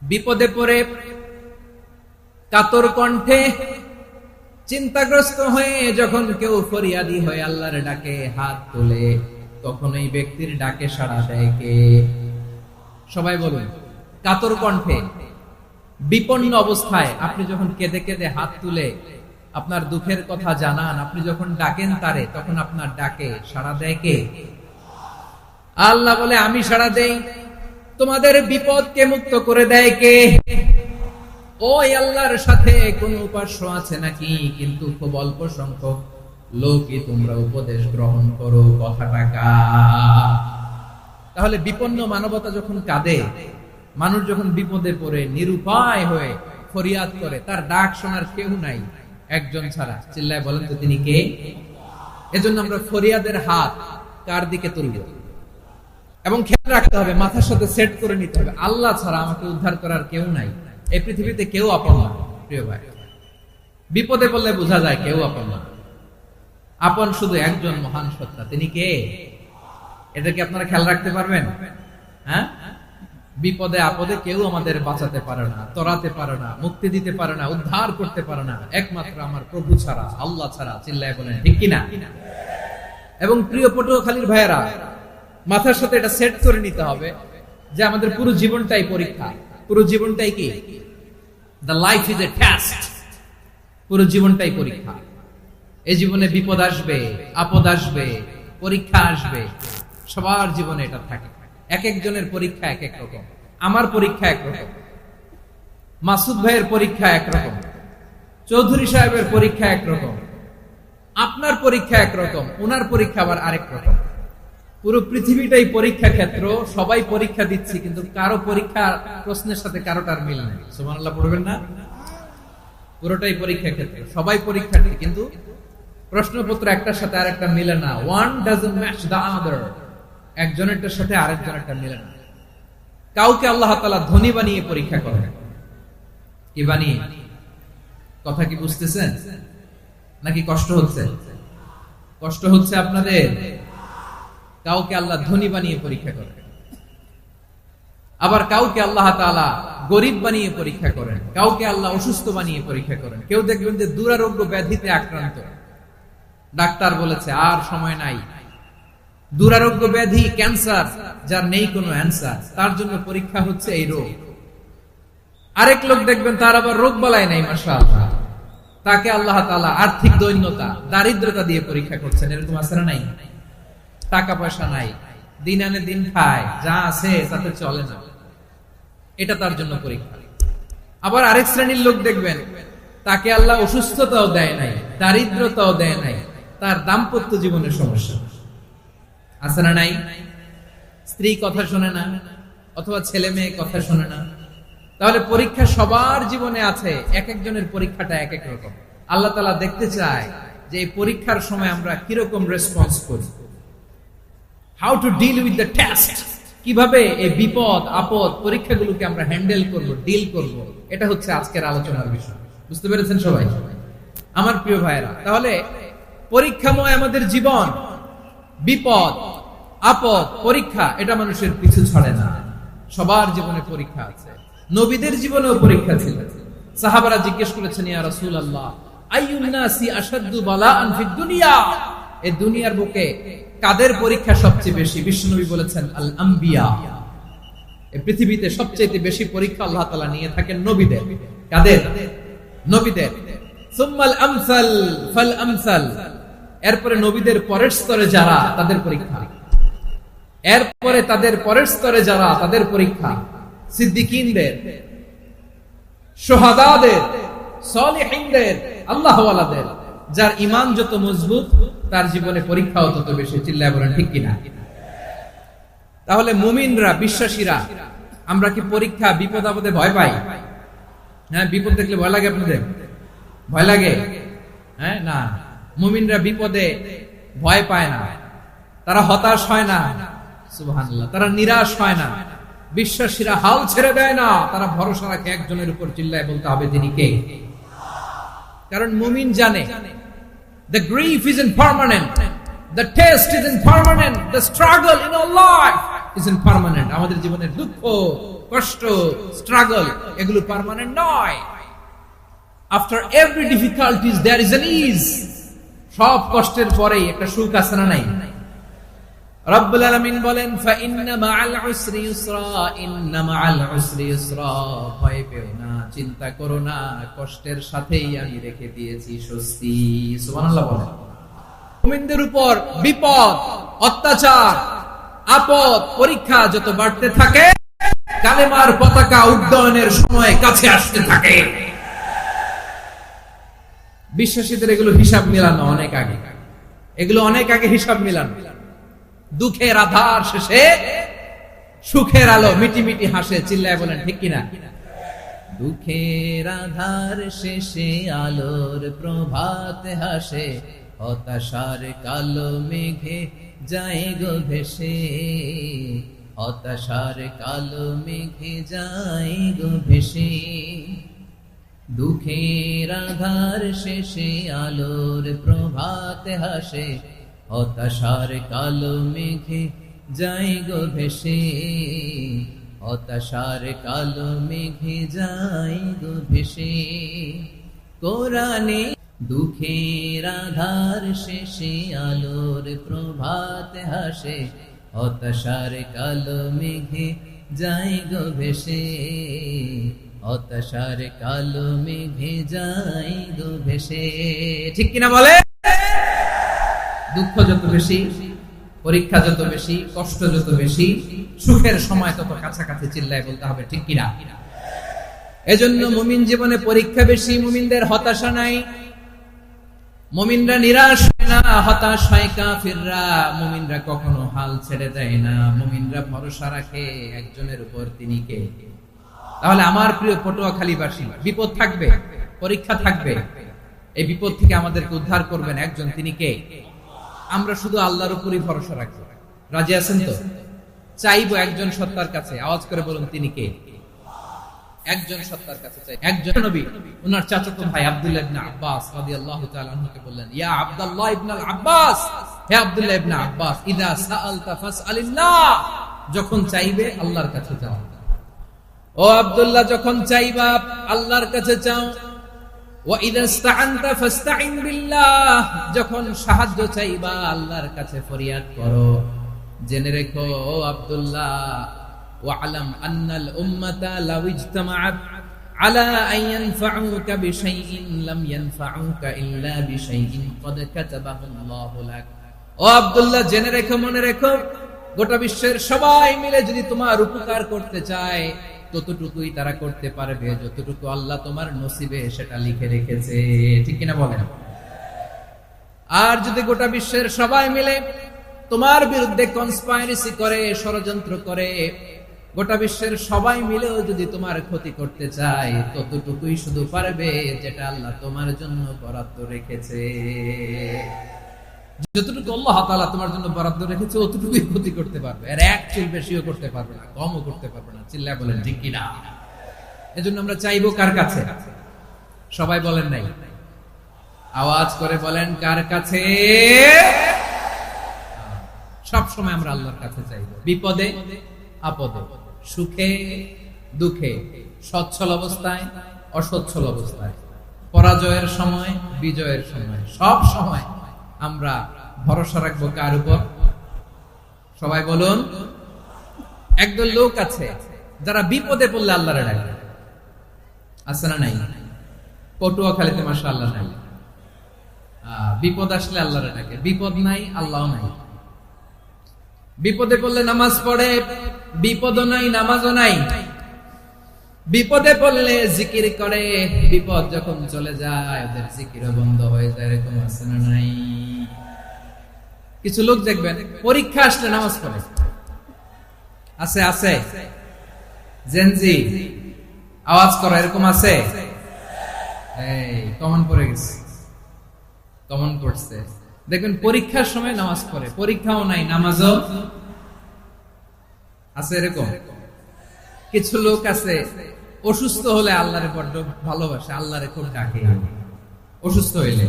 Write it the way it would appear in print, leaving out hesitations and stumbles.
বিপদে পড়ে কাতর কণ্ঠে চিন্তাগ্রস্ত হয়ে যখন কেউ ফরিয়াদি হয়ে আল্লাহর ডাকে হাত তোলে, তখন এই ব্যক্তির ডাকে সাড়া দেয় কে? সবাই বলুন। কাতর কণ্ঠে বিপন্ন অবস্থায় আপনি যখন কেঁদে কেঁদে হাত তুলে আপনার দুঃখের কথা জানান, আপনি যখন ডাকেন তারে, তখন আপনার ডাকে সাড়া দেয় কে? আল্লাহ বলে, আমি সাড়া দেই। তোমাদের বিপদকে মুক্ত করে দেয় কে? ওই আল্লাহর সাথে কোন উপাস্য আছে নাকি? কিন্তু খুব অল্প সংখ্যক লোকই তোমরা উপদেশ গ্রহণ করো। কথাটা কার? তাহলে বিপন্ন মানবতা যখন কাঁদে, মানুষ যখন বিপদে পড়ে নিরুপায় হয়ে ফরিয়াদ করে, তার ডাক শোনার কেউ নাই একজন ছাড়া। চিল্লায় বলেন তো তিনি কে? এজন্য আমরা ফরিয়াদের হাত কার দিকে তুলব? এবং খেয়াল রাখতে হবে, মাথার সাথে সেট করে নিতে হবে, আল্লাহ ছাড়া আমাকে উদ্ধার করার কেউ নাই। এই পৃথিবীতে কেউ আপন না। প্রিয় ভাই, বিপদে পড়লে বোঝা যায় কেউ আপন না। আপন শুধু একজন মহান সত্তা, তিনি কে? এটা কি আপনারা খেয়াল রাখতে পারবেন? হ্যাঁ, বিপদে আপদে কেউ আমাদের বাঁচাতে পারে না, তরাতে পারে না, মুক্তি দিতে পারে না, উদ্ধার করতে পারে না, একমাত্র আমার প্রভু ছাড়া, আল্লাহ ছাড়া। চিল্লায় বলেন ঠিক কিনা? এবং প্রিয় পটুয়াখালীর ভাইয়েরা, মাথার সাথে এটা সেট করে নিতে হবে যে আমাদের পুরো জীবনটাই পরীক্ষা। পুরো জীবনটাই কি? The life is a test. পুরো জীবনটাই পরীক্ষা। এই জীবনে বিপদ আসবে, আপদ আসবে, পরীক্ষা আসবে, সবার জীবনে এটা থাকে। এক একজনের পরীক্ষা এক এক রকম। আমার পরীক্ষা একরকম, মাসুদ ভাইয়ের পরীক্ষা একরকম, চৌধুরী সাহেবের পরীক্ষা একরকম, আপনার পরীক্ষা একরকম, ওনার পরীক্ষা আবার আরেক রকম। পুরো পৃথিবীটাই পরীক্ষা ক্ষেত্র, সবাই পরীক্ষা দিচ্ছি, কিন্তু কারো পরীক্ষা প্রশ্নের সাথে কারোটার মিল নেই। সুবহানাল্লাহ পড়বেন না? পুরোটাই পরীক্ষা ক্ষেত্র, সবাই পরীক্ষার্থী, কিন্তু প্রশ্নপত্র একটার সাথে আরেকটা মিলে না। One doesn't match the other. একজনেরটার সাথে আরেকজনেরটা মিলে না। কাউকে আল্লাহ তাআলা ধনী বানিয়ে পরীক্ষা করেন। কি বানিয়ে? কথা কি বুঝতেছেন নাকি কষ্ট হচ্ছে? কষ্ট হচ্ছে আপনাদের? কাউকে আল্লাহ ধনী বানিয়ে পরীক্ষা করেন, আবার কাউকে আল্লাহ তাআলা গরিব বানিয়ে পরীক্ষা করেন, কাউকে আল্লাহ অসুস্থ বানিয়ে পরীক্ষা করেন। কেউ দেখবেন যে দুরারোগ্য ব্যাধিতে আক্রান্ত, ডাক্তার বলেছে আর সময় নাই, দুরারোগ্য ব্যাধি, ক্যান্সার, যার নেই কোনো অ্যান্সার, তার জন্য পরীক্ষা হচ্ছে এই রোগ। আরেক লোক দেখবেন তার আবার রোগ বালাই নাই, মাশাআল্লাহ, তাকে আল্লাহ তাআলা আর্থিক দৈন্যতা, দারিদ্রতা দিয়ে পরীক্ষা করছেন। এরকম আছে না নাই? টাকা পয়সা নাই, দিন আনে দিন খায়, যা আছে তাতে চলে না, এটা তার জন্য পরীক্ষা। আবার আরেক শ্রেণীর লোক দেখবেন তাকে আল্লাহ অসুস্থতাও দেয় নাই, দারিদ্রতাও দেয় নাই, তার দাম্পত্য জীবনের সমস্যা আছে না নাই? স্ত্রী কথা শোনে না, অথবা ছেলে মেয়ে কথা শোনে না। তাহলে পরীক্ষা সবার জীবনে আছে, এক একজনের পরীক্ষাটা এক এক রকম। আল্লাহ তাআলা দেখতে চায় যে এই পরীক্ষার সময় আমরা কিরকম রেসপন্স করি। How to deal with the test. কিভাবে এই বিপদ আপদ পরীক্ষাগুলোকে আমরা হ্যান্ডেল করব, ডিল করব, এটা হচ্ছে আজকের আলোচনার বিষয়। বুঝতে পেরেছেন সবাই? আমার প্রিয় ভাইয়েরা, তাহলে পরীক্ষাময় আমাদের জীবন, বিপদ আপদ পরীক্ষা, এটা মানুষের পিছু ছাড়ে না। সবার জীবনে পরীক্ষা আছে। নবীদের জীবনেও পরীক্ষা ছিল। সাহাবারা জিজ্ঞেস করেছেন, ইয়া রাসূলুল্লাহ, আইয়ুন নাসি আশাদ্দু বালাআন ফিদ দুনিয়া। এই দুনিয়ার বুকে কাদের পরীক্ষা সবচেয়ে বেশি? বিশ্বনবী বলেছেন, আল আম্বিয়া। এই পৃথিবীতে সবচেয়ে বেশি পরীক্ষা আল্লাহ তাআলা নিয়ে থাকেন নবীদের। কাদের? নবীদের। সুম্মাল আমসাল ফাল আমসাল। এরপরে নবীদের পরের স্তরে যারা, তাদের পরীক্ষা। এরপরে তাদের পরের স্তরে যারা, তাদের পরীক্ষা। সিদ্দিকীনদের, শুহাদাদের, সালিহিনদের, আল্লাহওয়ালাদের। যার ঈমান যত মজবুত, তার জীবনে পরীক্ষাও তত বেশি। চিল্লায় বলেন ঠিক কিনা? তাহলে মুমিনরা, বিশ্বাসীরা, আমরা কি পরীক্ষা বিপদ আপদে ভয় পাই? হ্যাঁ, বিপদ দেখলে ভয় লাগে আপনাদের? ভয় লাগে? হ্যাঁ, না, মুমিনরা বিপদে ভয় পায় না, তারা হতাশ হয় না, সুবহানাল্লাহ, তারা নিরাশ হয় না। বিশ্বাসীরা হাল ছেড়ে দেয় না, তারা ভরসা রাখে একজনের উপর। চিল্লায় বলতে হবে তিনি কে? কারণ মুমিন জানে the grief isn't permanent, the test isn't permanent, the struggle in our life isn't permanent. আমাদের জীবনের দুঃখ, কষ্ট, স্ট্রাগল, এগুলো পার্মানেন্ট নয়। After every difficulties there is an ease. সব কষ্টের পরেই একটা সুখ আছে না নাই? রব্বুল আলামিন বলেন, ফাইন্না মাআল উসরি ইউসরা, ইন্না মাআল উসরি ইউসরা। ভয় পেও না, চিন্তা করো না, কষ্টের সাথেই আমি রেখে দিয়েছি স্বস্তি। সুবহানাল্লাহ বলেন। মুমিনদের উপর বিপদ, অত্যাচার, আপদ, পরীক্ষা যত বাড়তে থাকে, কালেমার পতাকা উড্ডয়নের সময় কাছে আসতে থাকে। বিশ্বাসীদের এগুলো হিসাব মিলানো অনেক আগে, এগুলো অনেক আগে হিসাব মিলানো। দুঃখের আধার শেষে সুখের আলো মিটি মিটি হাসে। চিল্লায় বলেন ঠিক কিনা? দুঃখের আধার শেষে আলোর প্রভাত হাসে, হতাশার কালো মেঘে যায় গো ভেসে, হতাশার কালো মেঘে যায় গো ভেসে। দুঃখের আধার শেষে আলোর প্রভাত হাসে, হতাশার কালো মেঘে যায় গো ভেসে, হতাশার কালো মেঘে যায় গো ভেসে। কোরআনে দুঃখের আধার শেষে আলোর প্রভাত হাসে, হতাশার কালো মেঘে যায় গো ভেসে, হতাশার কালো মেঘে যায় গো ভেসে। ঠিক কিনা বলে? দুঃখ যত বেশি, পরীক্ষা যত বেশি, কষ্ট যত বেশি, সুখের সময় তত কাছাকাছি। চিল্লায় বলতে হবে ঠিক কিনা? এজন্য মুমিন জীবনে পরীক্ষা বেশি, মুমিনদের হতাশা নাই। মুমিনরা নিরাশ হয় না, হতাশ হয় কাফিররা। মুমিনরা কখনো হাল ছেড়ে দেয় না, মুমিনরা ভরসা রাখে একজনের উপর, তিনি কে? তাহলে আমার প্রিয় পটুয়াখালীবাসী, বিপদ থাকবে, পরীক্ষা থাকবে, এই বিপদ থেকে আমাদেরকে উদ্ধার করবেন একজন, তিনি কে? আমরা শুধু আল্লাহর উপরই ভরসা রাখবো। রাজি আছেন তো? চাইবো একজন সত্তার কাছে। আওয়াজ করে বলুন, তিনি কে? একজন সত্তার কাছে চাই। একজন নবী ওনার চাচাতো ভাই আব্দুল্লাহ ইবনে আব্বাস রাদিয়াল্লাহু তাআলা আনহুকে বললেন, ইয়া আব্দুল্লাহ ইবনে আব্বাস, হে আব্দুল্লাহ ইবনে আব্বাস, ইযা সাআলতা ফাসআলিল্লাহ, যখন চাইবে আল্লাহর কাছে যাও। ও আব্দুল্লাহ, যখন চাইবা আল্লাহর কাছে চাও। ওয়া ইযা ইসতাআনতা ফাসতাইন বিল্লাহ, যখন সাহায্য চাইবা আল্লাহর কাছে ফরিয়াদ করো। জেনে রেখো ও আব্দুল্লাহ, ওয়া'লাম আন্নাল উম্মাতা লাউ ইজতামাআত আলা আন ইয়ানফাউকা বিশাইইন লাম ইয়ানফাউকা ইল্লা বিশাইইন ক্বাদ কাতাবাহু আল্লাহু লাক। ও আব্দুল্লাহ, জেনে রেখো, মনে রেখো, গোটা বিশ্বের সবাই মিলে যদি তোমার উপকার করতে চায়, ততটুকুই তারা করতে পারবে যতটুকু আল্লাহ তোমার নসিবে সেটা লিখে রেখেছে। ঠিক কিনা বলেন? আর যদি গোটা বিশ্বের সবাই মিলে তোমার বিরুদ্ধে কনস্পাইরেসি করে, ষড়যন্ত্র করে, গোটা বিশ্বের সবাই মিলেও যদি তোমার ক্ষতি করতে চায়, ততটুকুই শুধু পারবে যেটা আল্লাহ তোমার জন্য বরাদ্দ রেখেছে। যতটুকু আল্লাহ তাআলা তোমার জন্য বরাদ্দ রেখেছে অতটুকুই ক্ষতি করতে পারবে, আর এক চুল বেশিও করতে পারবে না, কমও করতে পারবে না। চিল্লায় বলেন ঠিক কিনা? এজন্য আমরা চাইবো কার কাছে? সবাই বলেন নাই, আওয়াজ করে বলেন কার কাছে? সব সময় আমরা আল্লাহর কাছে চাইবো, বিপদে আপদে, সুখে দুঃখে, সচ্ছল অবস্থায় অসচ্ছল অবস্থায়, পরাজয়ের সময় বিজয়ের সময়, সব সময় আমরা ভরসা রাখবো কার উপর? সবাই বলুন। একদল লোক আছে যারা বিপদে পড়লে আল্লাহরে ডাকে, আছে না নাই? পটুয়াখালীতে মাশাআল্লাহ নাই। বিপদ আসলে আল্লাহরে ডাকে, বিপদ নাই আল্লাহ নাই। বিপদে পড়লে নামাজ পড়ে, বিপদও নাই নামাজও নাই। বিপদে পড়লে জিকির করে, বিপদ যখন চলে যায় ওদের জিকিরও বন্ধ হয়ে যায়। এরকম আছে না নাই? কিছু লোক দেখবেন পরীক্ষা আসলে নামাজ পড়ে, আছে আছে। জেনজি আওয়াজ করো, এরকম আছে? এই কমন পড়ে গেছে, কমন পড়ছে। দেখবেন পরীক্ষার সময় নামাজ পড়ে, পরীক্ষাও নাই নামাজও আছে। এরকম কিছু লোক আছে অসুস্থ হলে আল্লাহরে বড্ড ভালোবাসে, আল্লাহরে খুব ডাকে অসুস্থ হইলে।